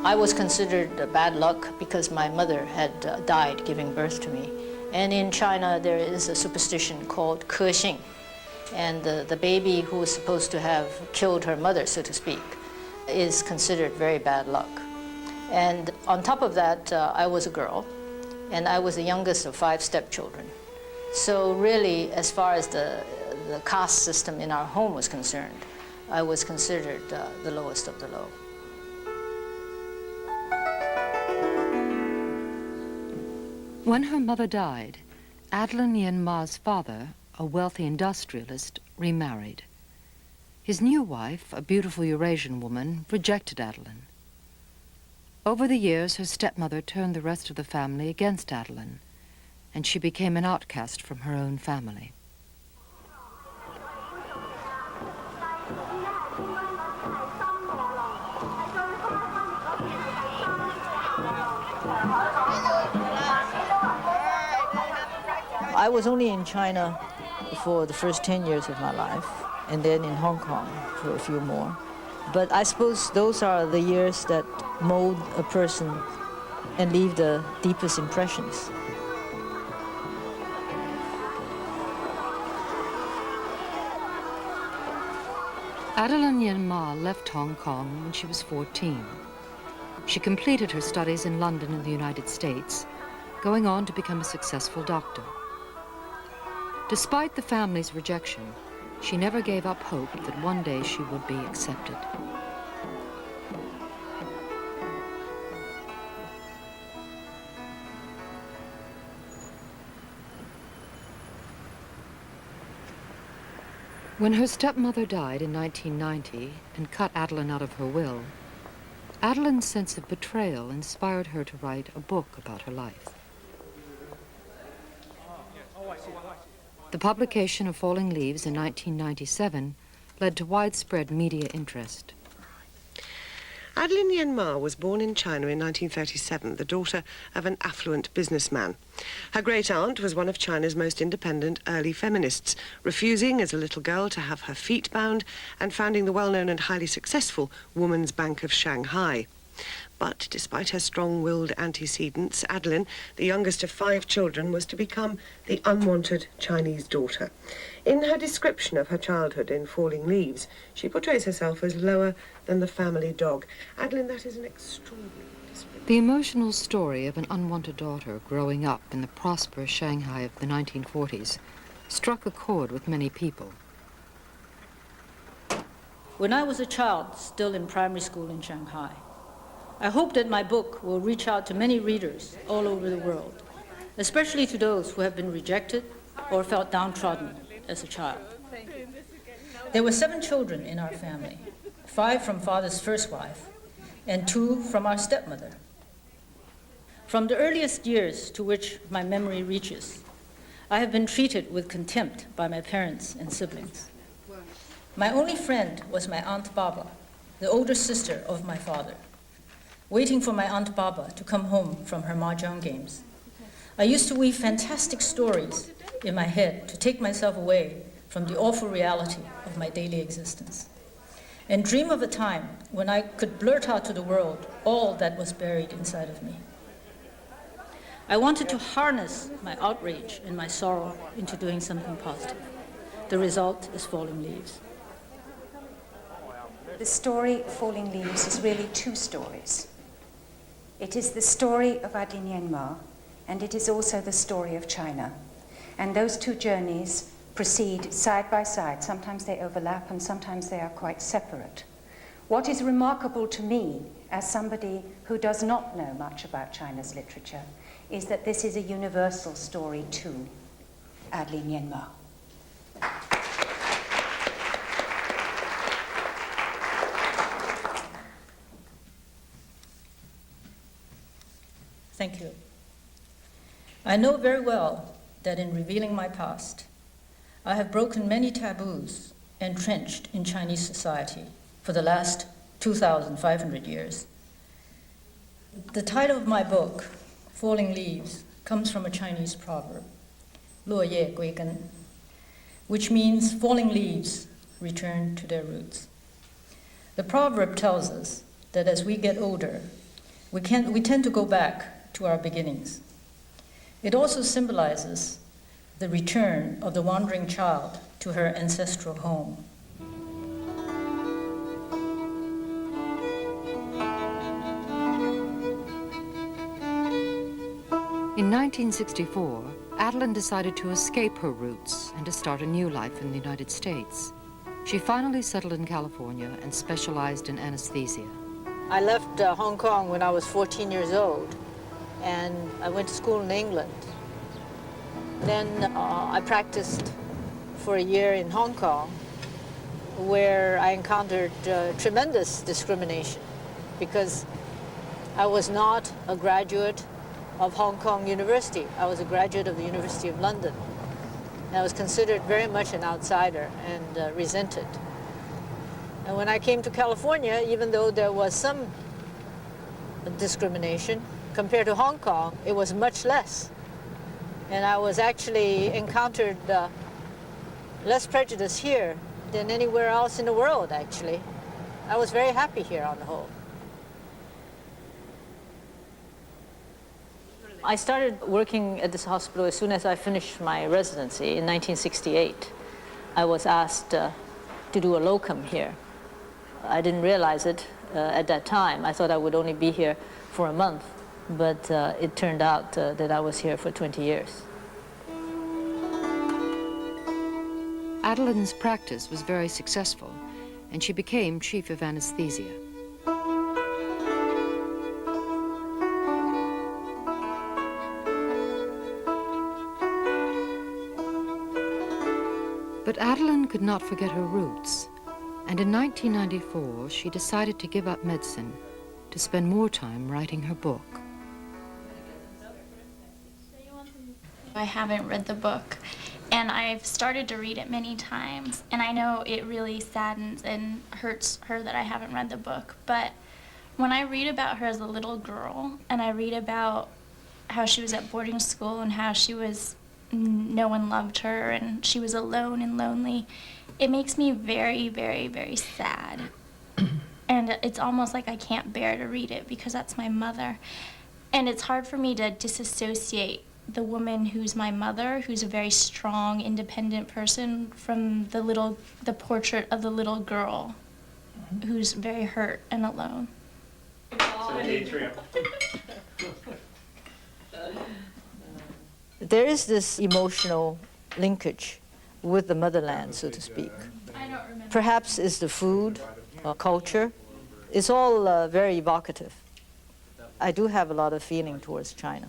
I was considered bad luck because my mother had died giving birth to me. And in China, there is a superstition called ke, and the baby who was supposed to have killed her mother, so to speak, is considered very bad luck. And on top of that, I was a girl, and I was the youngest of 5 stepchildren. So really, as far as the caste system in our home was concerned, I was considered the lowest of the low. When her mother died, Adeline Yen Mah's father, a wealthy industrialist, remarried. His new wife, a beautiful Eurasian woman, rejected Adeline. Over the years, her stepmother turned the rest of the family against Adeline, and she became an outcast from her own family. I was only in China for the first 10 years of my life, and then in Hong Kong for a few more. But I suppose those are the years that mold a person and leave the deepest impressions. Adeline Yen Mah left Hong Kong when she was 14. She completed her studies in London and the United States, going on to become a successful doctor. Despite the family's rejection, she never gave up hope that one day she would be accepted. When her stepmother died in 1990 and cut Adeline out of her will, Adeline's sense of betrayal inspired her to write a book about her life. The publication of Falling Leaves in 1997 led to widespread media interest. Adeline Yen Mah was born in China in 1937, the daughter of an affluent businessman. Her great-aunt was one of China's most independent early feminists, refusing as a little girl to have her feet bound and founding the well-known and highly successful Woman's Bank of Shanghai. But despite her strong-willed antecedents, Adeline, the youngest of 5 children, was to become the unwanted Chinese daughter. In her description of her childhood in Falling Leaves, she portrays herself as lower than the family dog. Adeline, that is an extraordinary description. The emotional story of an unwanted daughter growing up in the prosperous Shanghai of the 1940s struck a chord with many people. When I was a child, still in primary school in Shanghai, I hope that my book will reach out to many readers all over the world, especially to those who have been rejected or felt downtrodden as a child. There were 7 children in our family, 5 from father's first wife and 2 from our stepmother. From the earliest years to which my memory reaches, I have been treated with contempt by my parents and siblings. My only friend was my Aunt Baba, the older sister of my father. Waiting for my Aunt Baba to come home from her mahjong games, I used to weave fantastic stories in my head to take myself away from the awful reality of my daily existence, and dream of a time when I could blurt out to the world all that was buried inside of me. I wanted to harness my outrage and my sorrow into doing something positive. The result is Falling Leaves. The story Falling Leaves is really 2 stories. It is the story of Adeline Yen Mah, and it is also the story of China. And those 2 journeys proceed side by side. Sometimes they overlap and sometimes they are quite separate. What is remarkable to me, as somebody who does not know much about China's literature, is that this is a universal story too, Adeline Yen Mah. Thank you. I know very well that in revealing my past, I have broken many taboos entrenched in Chinese society for the last 2,500 years. The title of my book, Falling Leaves, comes from a Chinese proverb, 落叶归根, which means falling leaves return to their roots. The proverb tells us that as we get older, We tend to go back to our beginnings. It also symbolizes the return of the wandering child to her ancestral home. In 1964, Adeline decided to escape her roots and to start a new life in the United States. She finally settled in California and specialized in anesthesia. I left Hong Kong when I was 14 years old, and I went to school in England. Then I practiced for a year in Hong Kong, where I encountered tremendous discrimination because I was not a graduate of Hong Kong University. I was a graduate of the University of London. And I was considered very much an outsider and resented. And when I came to California, even though there was some discrimination, compared to Hong Kong, it was much less. And I was actually encountered less prejudice here than anywhere else in the world, actually. I was very happy here on the whole. I started working at this hospital as soon as I finished my residency in 1968. I was asked to do a locum here. I didn't realize it at that time. I thought I would only be here for a month, but it turned out that I was here for 20 years. Adeline's practice was very successful, and she became chief of anesthesia. But Adeline could not forget her roots, and in 1994 she decided to give up medicine to spend more time writing her book. I haven't read the book, and I've started to read it many times, and I know it really saddens and hurts her that I haven't read the book, but when I read about her as a little girl, and I read about how she was at boarding school and how no one loved her and she was alone and lonely, it makes me very, very, very sad. And it's almost like I can't bear to read it because that's my mother. And it's hard for me to disassociate the woman who's my mother, who's a very strong, independent person, from the portrait of the little girl who's very hurt and alone. There is this emotional linkage with the motherland, so to speak. I don't remember. Perhaps it's the food, culture. It's all very evocative. I do have a lot of feeling towards China.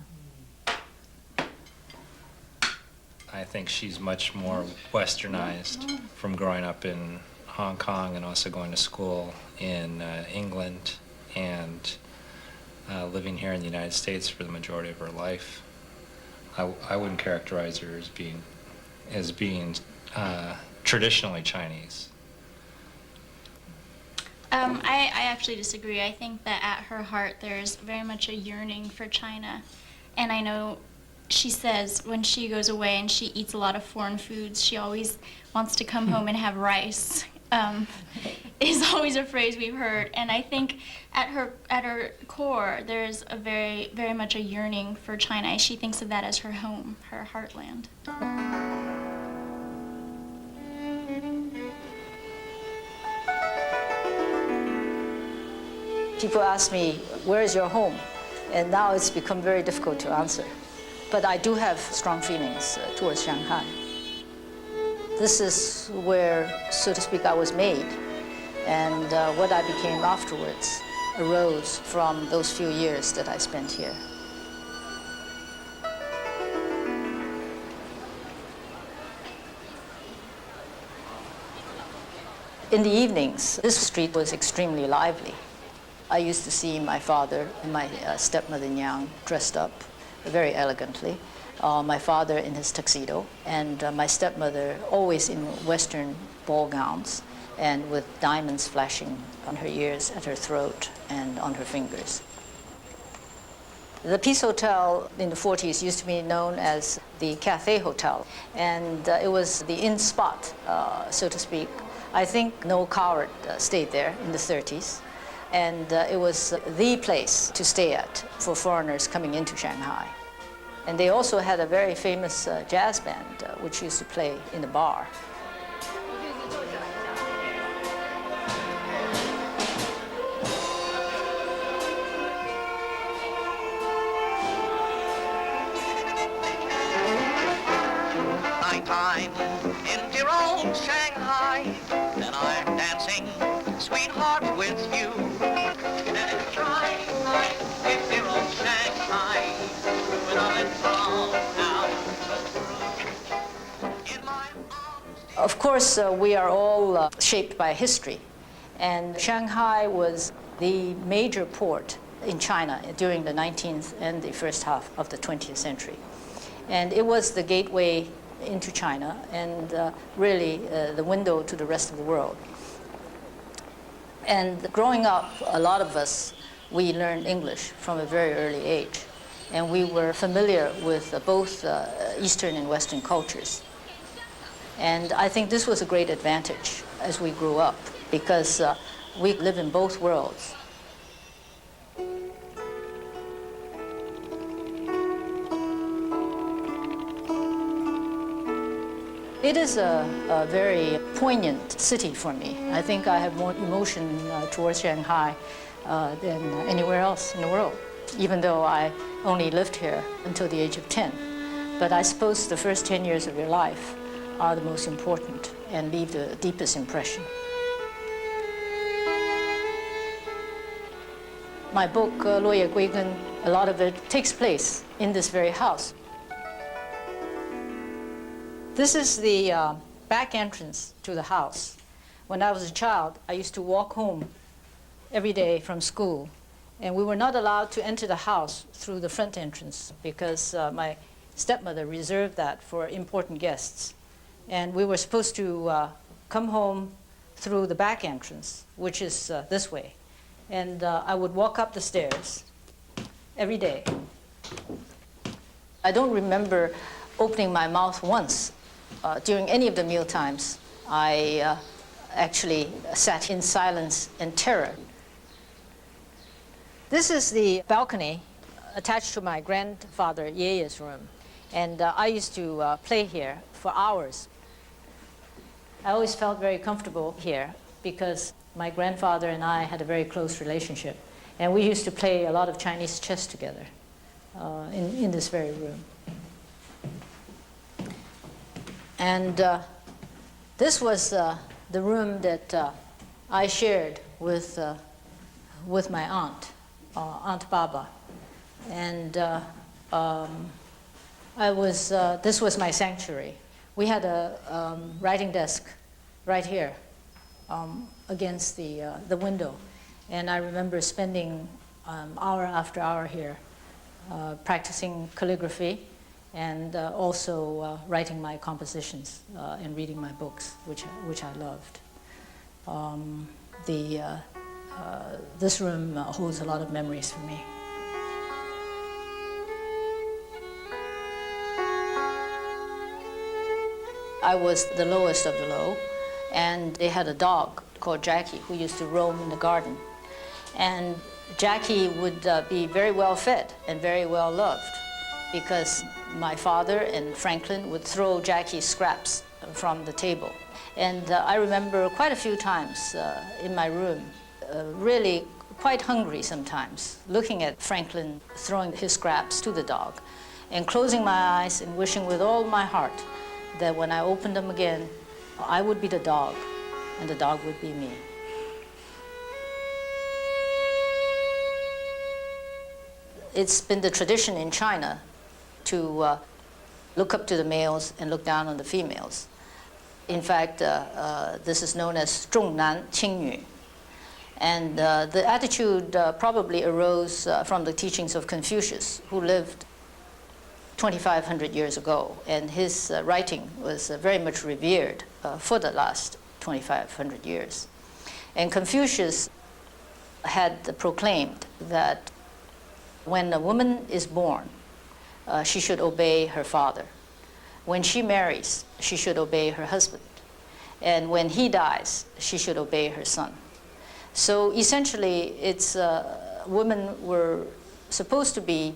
I think she's much more westernized from growing up in Hong Kong and also going to school in England and living here in the United States for the majority of her life. I wouldn't characterize her as being traditionally Chinese. I actually disagree. I think that at her heart there's very much a yearning for China. And I know she says when she goes away and she eats a lot of foreign foods, she always wants to come home and have rice. Is always a phrase we've heard. And I think at her core there's a very, very much a yearning for China. She thinks of that as her home, her heartland. People ask me, where is your home? And now it's become very difficult to answer. But I do have strong feelings towards Shanghai. This is where, so to speak, I was made. And what I became afterwards arose from those few years that I spent here. In the evenings, this street was extremely lively. I used to see my father and my stepmother Nyang dressed up very elegantly. My father in his tuxedo, and my stepmother always in Western ball gowns and with diamonds flashing on her ears, at her throat, and on her fingers. The Peace Hotel in the 40s used to be known as the Cathay Hotel, and it was the in spot, so to speak. I think no coward stayed there in the 30s. And it was the place to stay at for foreigners coming into Shanghai. And they also had a very famous jazz band, which used to play in the bar. I'm in dear old Shanghai, and I'm dancing, sweetheart, with you. And try in dear old Shanghai, when I'm in my arms. Of course, we are all shaped by history, and Shanghai was the major port in China during the 19th and the first half of the 20th century. And it was the gateway into China and really the window to the rest of the world. And growing up, a lot of us, we learned English from a very early age. And we were familiar with both Eastern and Western cultures. And I think this was a great advantage as we grew up because we live in both worlds. It is a very poignant city for me. I think I have more emotion towards Shanghai than anywhere else in the world, even though I only lived here until the age of 10. But I suppose the first 10 years of your life are the most important and leave the deepest impression. My book, 落叶归根, a lot of it takes place in this very house. This is the back entrance to the house. When I was a child, I used to walk home every day from school, and we were not allowed to enter the house through the front entrance because my stepmother reserved that for important guests. And we were supposed to come home through the back entrance, which is this way. And I would walk up the stairs every day. I don't remember opening my mouth once during any of the meal times. I actually sat in silence and terror. This is the balcony attached to my grandfather Ye's room. And I used to play here for hours. I always felt very comfortable here because my grandfather and I had a very close relationship. And we used to play a lot of Chinese chess together in this very room. And this was the room that I shared with my aunt, Aunt Baba. And this was my sanctuary. We had a writing desk right here against the window. And I remember spending hour after hour here practicing calligraphy and also writing my compositions and reading my books, which I loved. This room holds a lot of memories for me. I was the lowest of the low, and they had a dog called Jackie who used to roam in the garden. And Jackie would be very well fed and very well loved because my father and Franklin would throw Jackie's scraps from the table. And I remember quite a few times in my room, really quite hungry sometimes, looking at Franklin throwing his scraps to the dog and closing my eyes and wishing with all my heart that when I opened them again, I would be the dog and the dog would be me. It's been the tradition in China to look up to the males and look down on the females. In fact, this is known as 重男轻女. And the attitude probably arose from the teachings of Confucius, who lived 2,500 years ago. And his writing was very much revered for the last 2,500 years. And Confucius had proclaimed that when a woman is born, she should obey her father. When she marries, she should obey her husband. And when he dies, she should obey her son. So essentially, women were supposed to be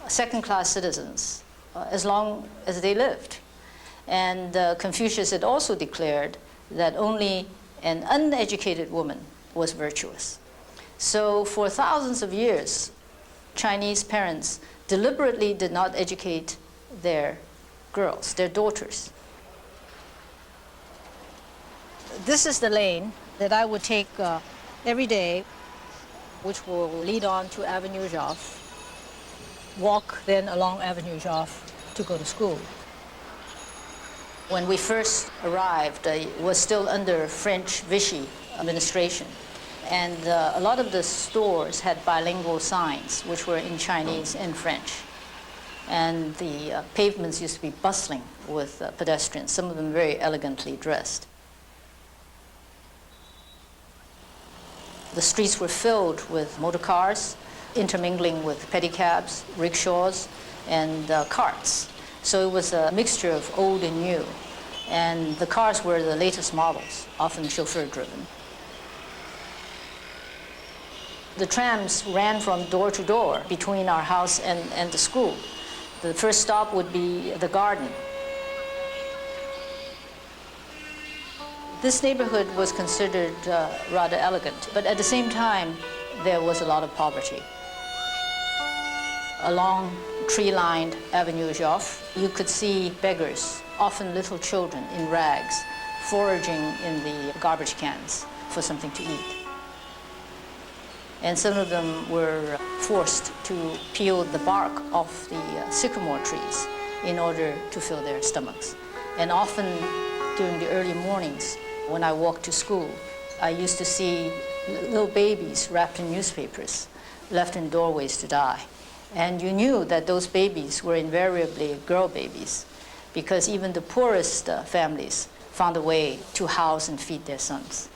second-class citizens as long as they lived. And Confucius had also declared that only an uneducated woman was virtuous. So for thousands of years, Chinese parents deliberately did not educate their girls, their daughters. This is the lane that I would take every day, which will lead on to Avenue Joffre, walk then along Avenue Joffre to go to school. When we first arrived, it was still under French Vichy administration. And a lot of the stores had bilingual signs, which were in Chinese and French. And the pavements used to be bustling with pedestrians, some of them very elegantly dressed. The streets were filled with motor cars, intermingling with pedicabs, rickshaws, and carts. So it was a mixture of old and new. And the cars were the latest models, often chauffeur-driven. The trams ran from door to door between our house and the school. The first stop would be the garden. This neighborhood was considered rather elegant, but at the same time, there was a lot of poverty. Along tree-lined Avenue Joffre, you could see beggars, often little children in rags, foraging in the garbage cans for something to eat. And some of them were forced to peel the bark off the sycamore trees in order to fill their stomachs. And often during the early mornings, when I walked to school, I used to see little babies wrapped in newspapers, left in doorways to die. And you knew that those babies were invariably girl babies, because even the poorest families found a way to house and feed their sons.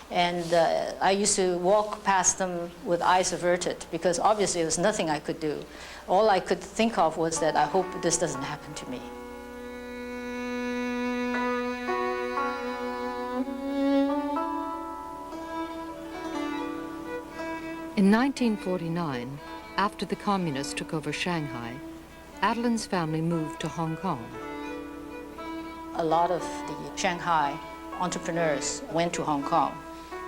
And I used to walk past them with eyes averted, because obviously there was nothing I could do. All I could think of was that I hope this doesn't happen to me. In 1949, after the communists took over Shanghai, Adeline's family moved to Hong Kong. A lot of the Shanghai entrepreneurs went to Hong Kong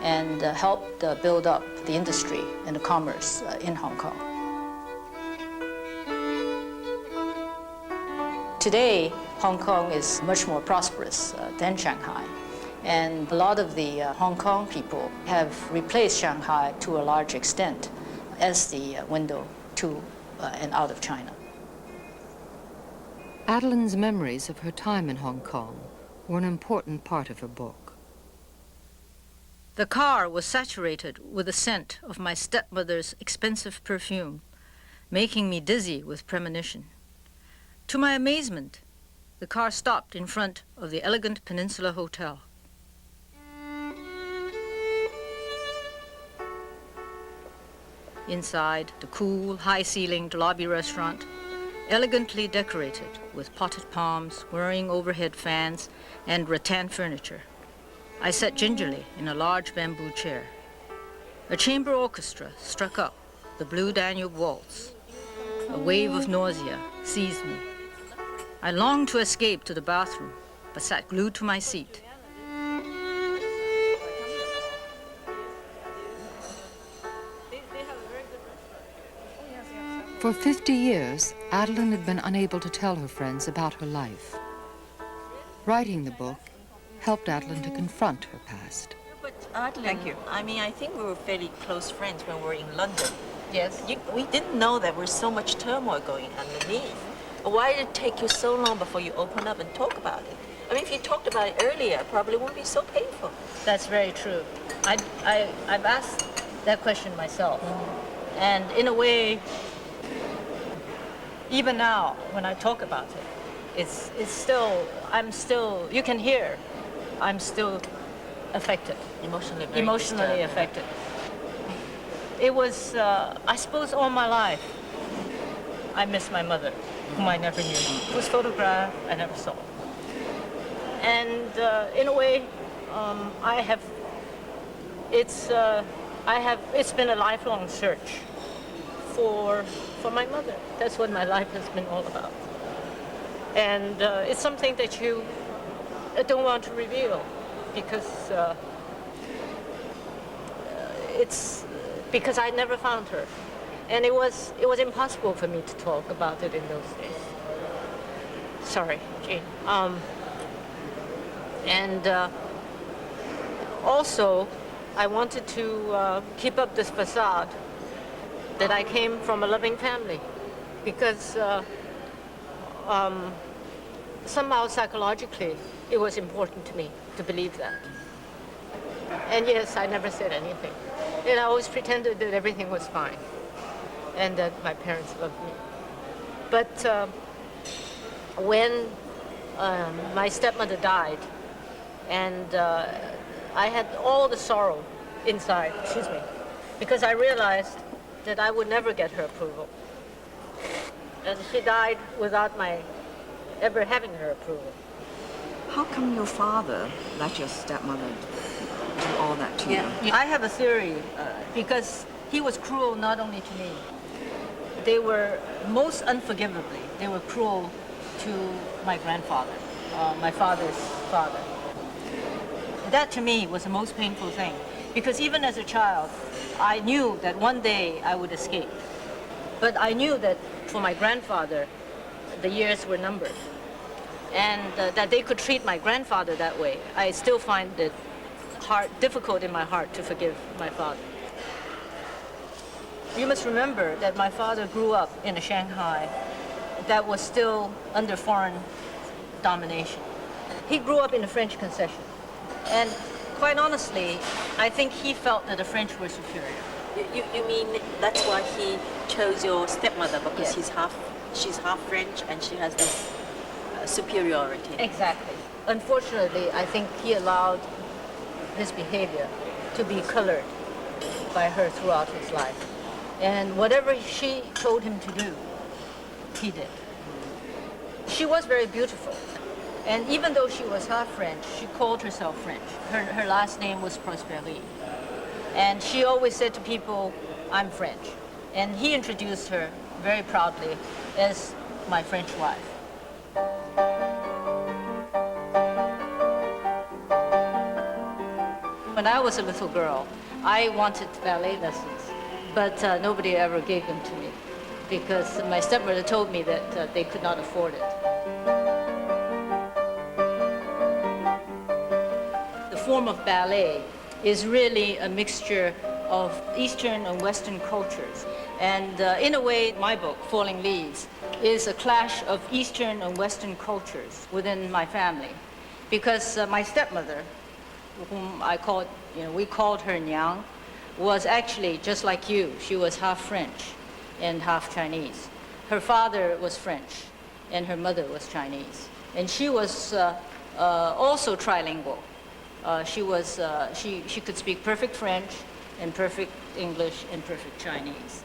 and helped build up the industry and the commerce in Hong Kong. Today, Hong Kong is much more prosperous than Shanghai. And a lot of the Hong Kong people have replaced Shanghai to a large extent as the window to and out of China. Adeline's memories of her time in Hong Kong were an important part of her book. The car was saturated with the scent of my stepmother's expensive perfume, making me dizzy with premonition. To my amazement, the car stopped in front of the elegant Peninsula Hotel. Inside, the cool, high-ceilinged lobby restaurant, elegantly decorated with potted palms, whirring overhead fans, and rattan furniture. I sat gingerly in a large bamboo chair. A chamber orchestra struck up the Blue Danube Waltz. A wave of nausea seized me. I longed to escape to the bathroom, but sat glued to my seat. For 50 years, Adeline had been unable to tell her friends about her life. Writing the book helped Adeline to confront her past. But Adeline, thank you. I mean, I think we were fairly close friends when we were in London. Yes. We didn't know that there was so much turmoil going underneath. Why did it take you so long before you opened up and talk about it? I mean, if you talked about it earlier, it probably wouldn't be so painful. That's very true. I've asked that question myself. And in a way, even now, when I talk about it, I'm still, you can hear, I'm still affected. Emotionally affected. It was, I suppose, all my life, I miss my mother, whom I never knew. It was photographed, I never saw. And in a way, It's been a lifelong search for my mother. That's what my life has been all about. And it's something that you don't want to reveal because it's because I never found her. And it was impossible for me to talk about it in those days. Sorry, Jean. Also, I wanted to keep up this facade that I came from a loving family, because somehow psychologically it was important to me to believe that. And yes, I never said anything. And I always pretended that everything was fine and that my parents loved me. But when my stepmother died, and I had all the sorrow inside, because I realized that I would never get her approval. And she died without my ever having her approval. How come your father let your stepmother do all that to you? I have a theory, because he was cruel not only to me. They were most unforgivably, they were cruel to my grandfather, my father's father. That to me was the most painful thing, because even as a child, I knew that one day I would escape. But I knew that for my grandfather, the years were numbered, and that they could treat my grandfather that way. I still find it difficult in my heart to forgive my father. You must remember that my father grew up in a Shanghai that was still under foreign domination. He grew up in a French concession. And quite honestly, I think he felt that the French were superior. You mean that's why he chose your stepmother, because Yes. she's half French and she has this superiority? Exactly. Unfortunately, I think he allowed his behavior to be colored by her throughout his life. And whatever she told him to do, he did. She was very beautiful. And even though she was half French, she called herself French. Her last name was Prosperous. And she always said to people, I'm French. And he introduced her very proudly as my French wife. When I was a little girl, I wanted ballet lessons, but nobody ever gave them to me because my stepmother told me that they could not afford it. The form of ballet is really a mixture of Eastern and Western cultures. And in a way, my book, Falling Leaves, is a clash of Eastern and Western cultures within my family. Because my stepmother, whom we called her Nyang, was actually just like you. She was half French and half Chinese. Her father was French and her mother was Chinese. And she was also trilingual. She could speak perfect French and perfect English and perfect Chinese.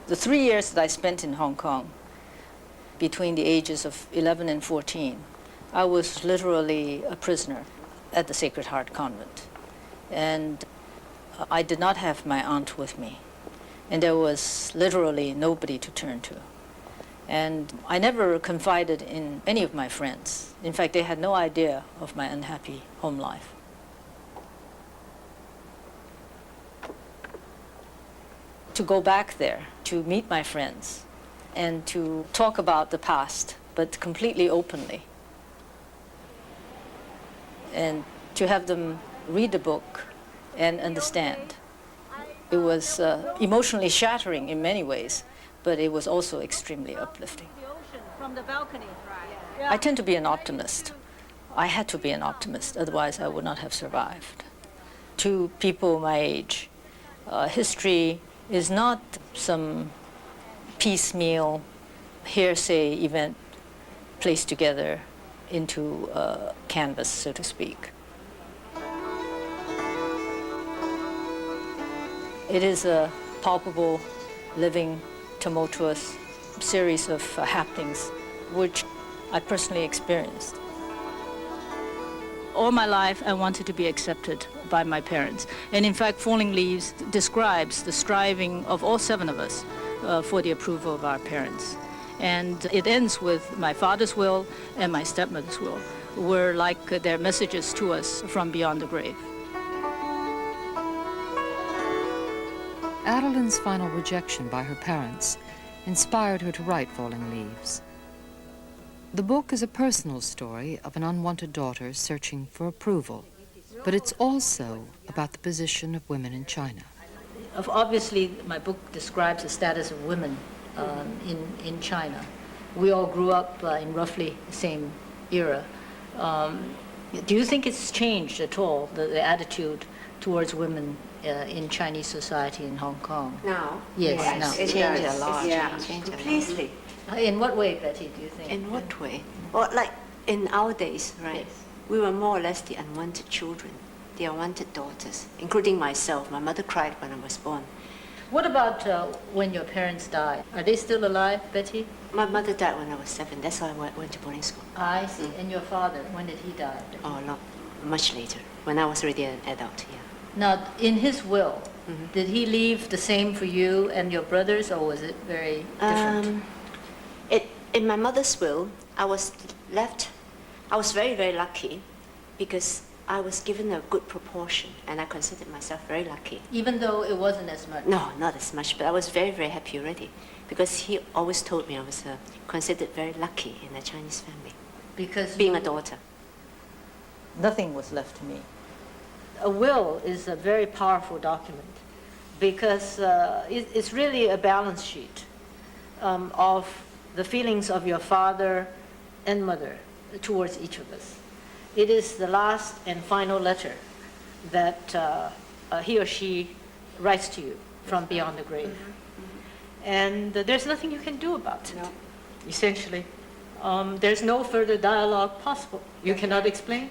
The 3 years that I spent in Hong Kong, between the ages of 11 and 14, I was literally a prisoner at the Sacred Heart Convent. And I did not have my aunt with me. And there was literally nobody to turn to. And I never confided in any of my friends. In fact, they had no idea of my unhappy home life. To go back there, to meet my friends, and to talk about the past, but completely openly. And to have them read the book and understand. It was emotionally shattering in many ways, but it was also extremely uplifting. From the balcony. I tend to be an optimist. I had to be an optimist, otherwise I would not have survived. To people my age, history is not some piecemeal hearsay event placed together into canvas, so to speak. It is a palpable, living, tumultuous series of happenings which I personally experienced. All my life, I wanted to be accepted by my parents. And in fact, Falling Leaves describes the striving of all 7 of us for the approval of our parents. And it ends with my father's will and my stepmother's will, were like their messages to us from beyond the grave. Adeline's final rejection by her parents inspired her to write Falling Leaves. The book is a personal story of an unwanted daughter searching for approval, but it's also about the position of women in China. Obviously, my book describes the status of women in China. We all grew up in roughly the same era. Do you think it's changed at all, the attitude towards women in Chinese society in Hong Kong? Now? Yes, now. It changed a lot. Completely. In what way, Betty, do you think? In what way? Well, like in our days, right? Yes. We were more or less the unwanted children, the unwanted daughters, including myself. My mother cried when I was born. What about when your parents died? Are they still alive, Betty? My mother died when I was 7. That's why I went to boarding school. I see. And your father, when did he die? Betty? Oh, not much later, when I was already an adult, yeah. Now, in his will, did he leave the same for you and your brothers, or was it very different? In my mother's will, I was very, very lucky because I was given a good proportion, and I considered myself very lucky. Even though it wasn't as much? No, not as much, but I was very, very happy already because he always told me I was considered very lucky in a Chinese family. Because being a daughter. Nothing was left to me. A will is a very powerful document because it's really a balance sheet of the feelings of your father and mother towards each of us. It is the last and final letter that he or she writes to you from beyond the grave. And there's nothing you can do about it, essentially. There's no further dialogue possible. You cannot explain.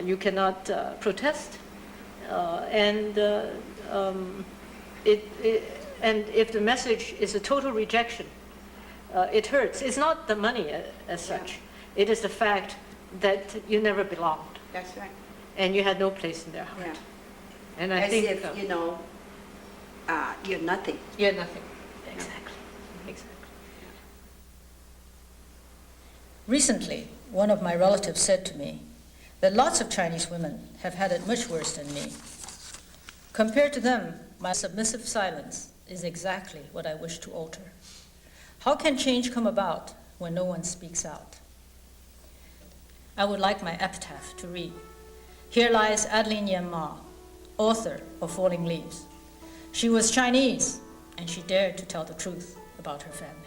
You cannot protest. And if the message is a total rejection, it hurts. It's not the money as such. It is the fact that you never belonged. That's right. And you had no place in their heart. Yeah. And I As think if, you're nothing. You're nothing. Exactly. Exactly. Recently, one of my relatives said to me that lots of Chinese women have had it much worse than me. Compared to them, my submissive silence is exactly what I wish to alter. How can change come about when no one speaks out? I would like my epitaph to read, "Here lies Adeline Yen Mah, author of Falling Leaves. She was Chinese, and she dared to tell the truth about her family."